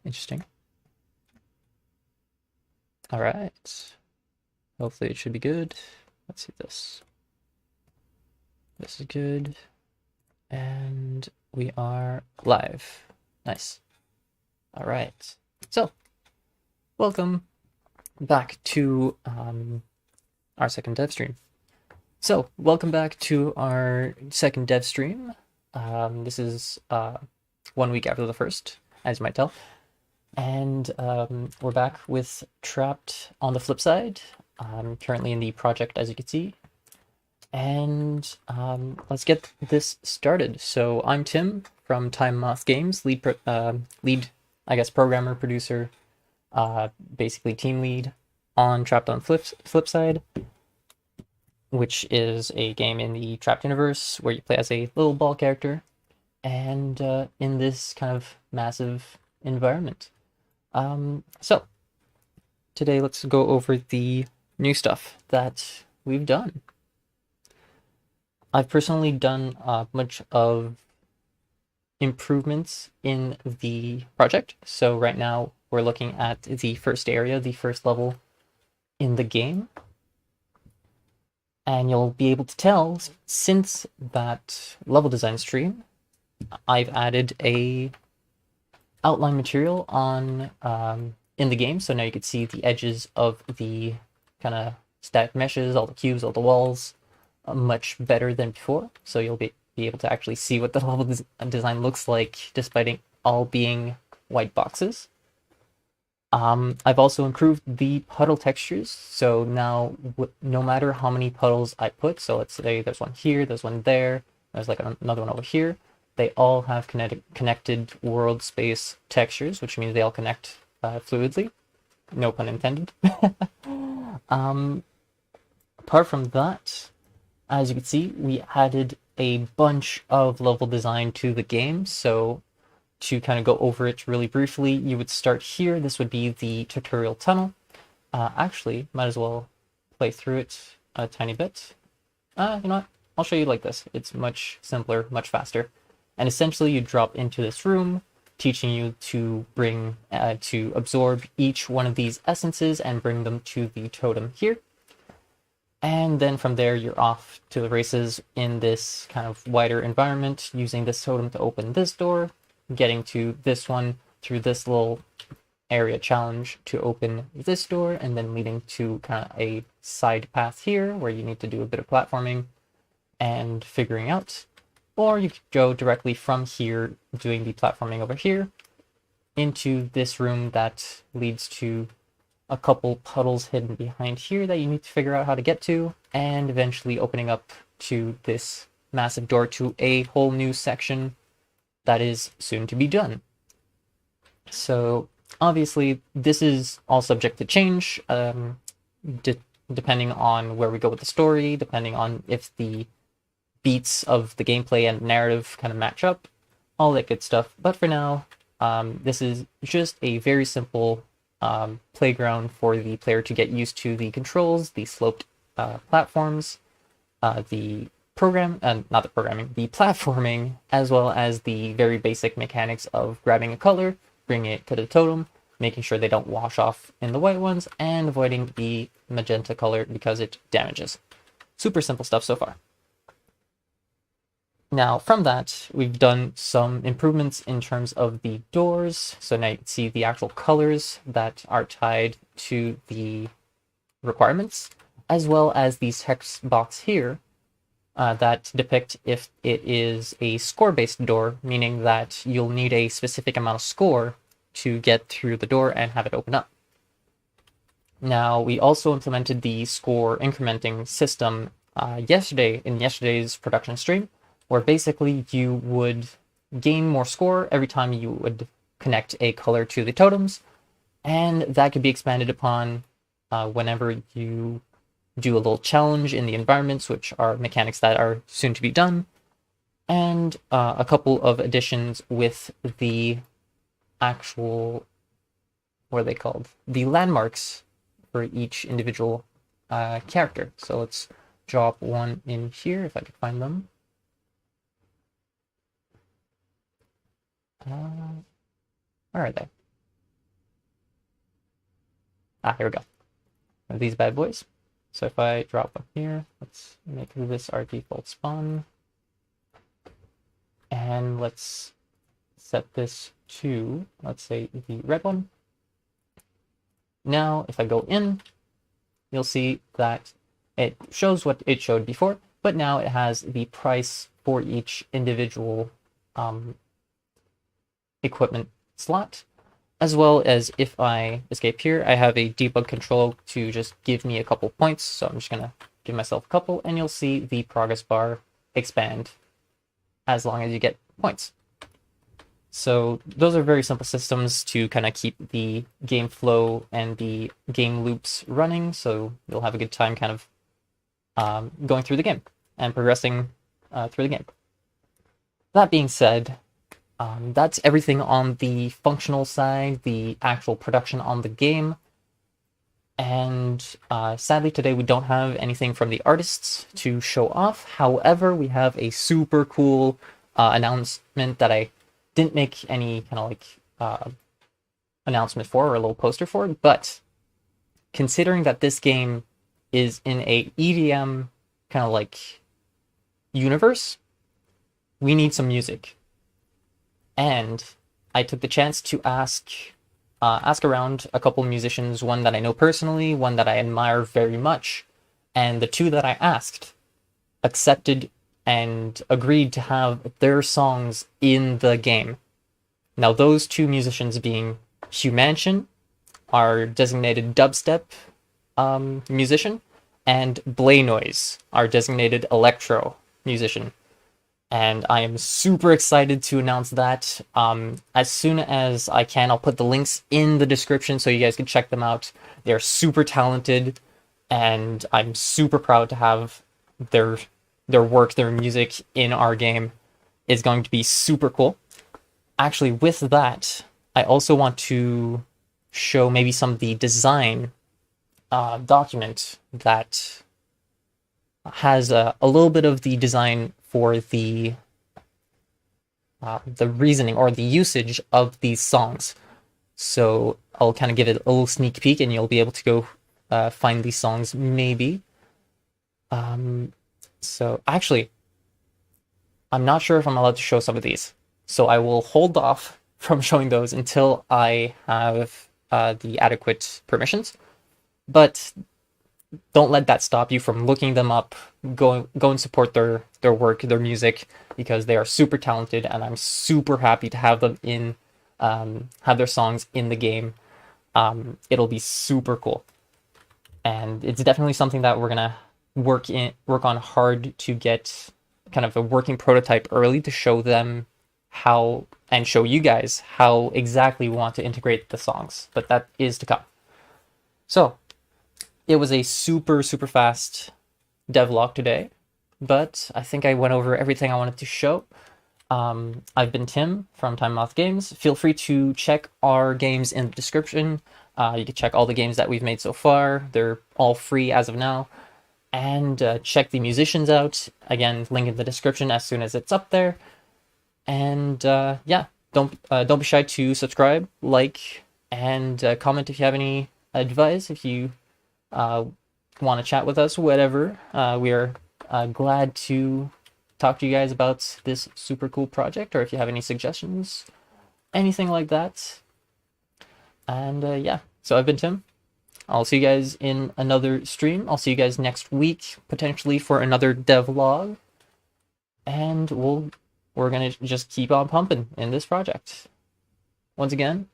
Interesting. All right. Hopefully it should be good. Let's see this. This is good. And we are live. Nice. All right. So, welcome back to our second dev stream. Welcome back to our second dev stream. This is 1 week after the first, as you might tell. And we're back with Trapped on the FlipSide. I'm currently in the project, as you can see. And let's get this started. So I'm Tim from Time Moth Games, lead, I guess, programmer, producer, basically team lead on Trapped on FlipSide, which is a game in the Trapped universe where you play as a little ball character and in this kind of massive environment. So today let's go over the new stuff that we've done. I've personally done a bunch of improvements in the project. So right now we're looking at the first area, the first level in the game. And you'll be able to tell since that level design stream, I've added a outline material on in the game. So now you can see the edges of the kind of stacked meshes, all the cubes, all the walls, much better than before. So you'll be able to actually see what the level design looks like, despite it all being white boxes. I've also improved the puddle textures. So now, no matter how many puddles I put, so let's say there's one here, there's one there, there's like another one over here, they all have connected world space textures, which means they all connect fluidly. No pun intended. Apart from that, as you can see, we added a bunch of level design to the game. So to kind of go over it really briefly, you would start here. This would be the tutorial tunnel. Actually, might as well play through it a tiny bit. You know what? I'll show you like this. It's much simpler, much faster. And essentially you drop into this room, teaching you to bring, to absorb each one of these essences and bring them to the totem here. And then from there, you're off to the races in this kind of wider environment, using this totem to open this door, getting to this one through this little area challenge to open this door, and then leading to kind of a side path here where you need to do a bit of platforming and figuring out. Or you could go directly from here, doing the platforming over here, into this room that leads to a couple puddles hidden behind here that you need to figure out how to get to, and eventually opening up to this massive door to a whole new section that is soon to be done. So obviously this is all subject to change, depending on where we go with the story, depending on if the beats of the gameplay and narrative kind of match up, all that good stuff. But for now, this is just a very simple playground for the player to get used to the controls, the sloped platforms, the platforming, as well as the very basic mechanics of grabbing a color, bringing it to the totem, making sure they don't wash off in the white ones, and avoiding the magenta color because it damages. Super simple stuff so far. Now, from that, we've done some improvements in terms of the doors. So now you can see the actual colors that are tied to the requirements, as well as these text box here that depict if it is a score-based door, meaning that you'll need a specific amount of score to get through the door and have it open up. Now, we also implemented the score incrementing system yesterday in yesterday's production stream, where basically you would gain more score every time you would connect a color to the totems, and that could be expanded upon whenever you do a little challenge in the environments, which are mechanics that are soon to be done, and a couple of additions with the actual, what are they called? The landmarks for each individual character. So let's drop one in here if I could find them. Where are they? Ah, here we go. These bad boys. So if I drop them here, let's make this our default spawn. And let's set this to, let's say, the red one. Now, if I go in, you'll see that it shows what it showed before, but now it has the price for each individual equipment slot, as well as if I escape here, I have a debug control to just give me a couple points. So I'm just gonna give myself a couple, and you'll see the progress bar expand as long as you get points. So those are very simple systems to kind of keep the game flow and the game loops running, so you'll have a good time kind of going through the game and progressing through the game. That being said, that's everything on the functional side, the actual production on the game. And sadly today we don't have anything from the artists to show off. However, we have a super cool announcement that I didn't make any kind of like announcement for, or a little poster for, but considering that this game is in a EDM kind of like universe, we need some music. And I took the chance to ask around a couple musicians, one that I know personally, one that I admire very much, and the two that I asked accepted and agreed to have their songs in the game. Now, those two musicians being HUMANSION, our designated dubstep musician, and BLAYNOISE, our designated electro musician. And I am super excited to announce that. As soon as I can, I'll put the links in the description so you guys can check them out. They're super talented, and I'm super proud to have their work, their music in our game. Is going to be super cool. Actually, with that, I also want to show maybe some of the design document that has a little bit of the design for the reasoning or the usage of these songs. So I'll kind of give it a little sneak peek, and you'll be able to go find these songs maybe. So actually, I'm not sure if I'm allowed to show some of these, so I will hold off from showing those until I have the adequate permissions. But don't let that stop you from looking them up. Go and support their work, their music, because they are super talented, and I'm super happy to have them in, have their songs in the game. It'll be super cool, and it's definitely something that we're gonna work on hard to get kind of a working prototype early to show them how, and show you guys how exactly we want to integrate the songs. But that is to come. So it was a super fast devlog today, but I think I went over everything I wanted to show. I've been Tim from Time Moth Games. Feel free to check our games in the description. You can check all the games that we've made so far. They're all free as of now. And check the musicians out. Again, link in the description as soon as it's up there. And yeah, don't be shy to subscribe, like, and comment if you have any advice. If you want to chat with us, whatever. We are glad to talk to you guys about this super cool project, or if you have any suggestions, anything like that. And yeah, so I've been Tim. I'll see you guys in another stream. I'll see you guys next week, potentially for another devlog. And we're gonna just keep on pumping in this project. Once again,